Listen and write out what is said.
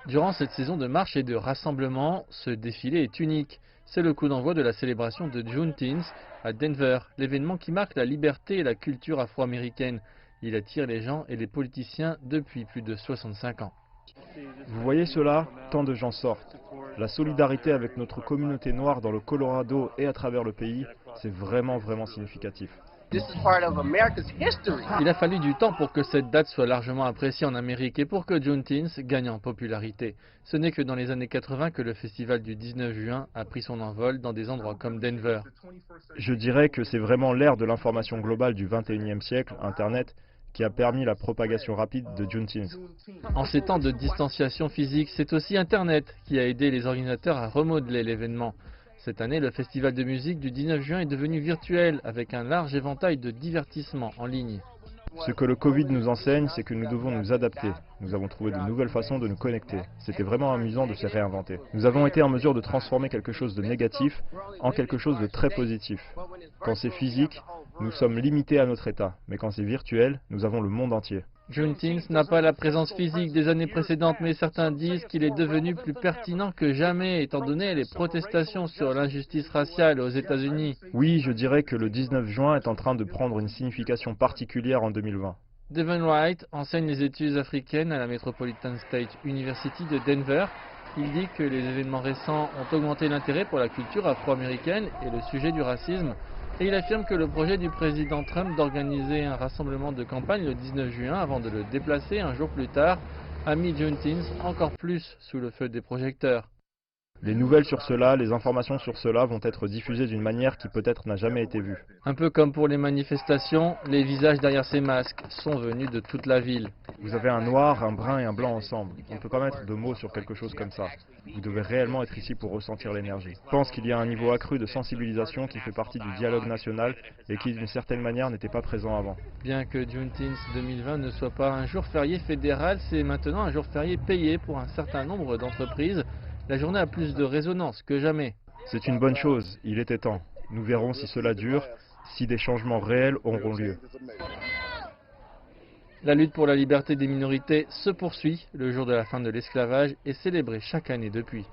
Durant cette saison de marche et de rassemblement, ce défilé est unique. C'est le coup d'envoi de la célébration de Juneteenth à Denver, l'événement qui marque la liberté et la culture afro-américaine. Il attire les gens et les politiciens depuis plus de 65 ans. Vous voyez cela? Tant de gens sortent. La solidarité avec notre communauté noire dans le Colorado et à travers le pays, c'est vraiment significatif. Il a fallu du temps pour que cette date soit largement appréciée en Amérique et pour que Juneteenth gagne en popularité. Ce n'est que dans les années 80 que le festival du 19 juin a pris son envol dans des endroits comme Denver. Je dirais que c'est vraiment l'ère de l'information globale du 21e siècle, Internet, qui a permis la propagation rapide de Juneteenth. En ces temps de distanciation physique, c'est aussi Internet qui a aidé les organisateurs à remodeler l'événement. Cette année, le festival de musique du 19 juin est devenu virtuel avec un large éventail de divertissements en ligne. Ce que le Covid nous enseigne, c'est que nous devons nous adapter. Nous avons trouvé de nouvelles façons de nous connecter. C'était vraiment amusant de se réinventer. Nous avons été en mesure de transformer quelque chose de négatif en quelque chose de très positif. Quand c'est physique, nous sommes limités à notre état. Mais quand c'est virtuel, nous avons le monde entier. Juneteenth n'a pas la présence physique des années précédentes, mais certains disent qu'il est devenu plus pertinent que jamais, étant donné les protestations sur l'injustice raciale aux États-Unis. Oui, je dirais que le 19 juin est en train de prendre une signification particulière en 2020. Devon Wright enseigne les études africaines à la Metropolitan State University de Denver. Il dit que les événements récents ont augmenté l'intérêt pour la culture afro-américaine et le sujet du racisme. Et il affirme que le projet du président Trump d'organiser un rassemblement de campagne le 19 juin avant de le déplacer un jour plus tard a mis Juneteenth encore plus sous le feu des projecteurs. Les nouvelles sur cela, les informations sur cela vont être diffusées d'une manière qui peut-être n'a jamais été vue. Un peu comme pour les manifestations, les visages derrière ces masques sont venus de toute la ville. Vous avez un noir, un brun et un blanc ensemble. On ne peut pas mettre de mots sur quelque chose comme ça. Vous devez réellement être ici pour ressentir l'énergie. Je pense qu'il y a un niveau accru de sensibilisation qui fait partie du dialogue national et qui d'une certaine manière n'était pas présent avant. Bien que Juneteenth 2020 ne soit pas un jour férié fédéral, c'est maintenant un jour férié payé pour un certain nombre d'entreprises. La journée a plus de résonance que jamais. C'est une bonne chose, il était temps. Nous verrons si cela dure, si des changements réels auront lieu. La lutte pour la liberté des minorités se poursuit. Le jour de la fin de l'esclavage est célébré chaque année depuis.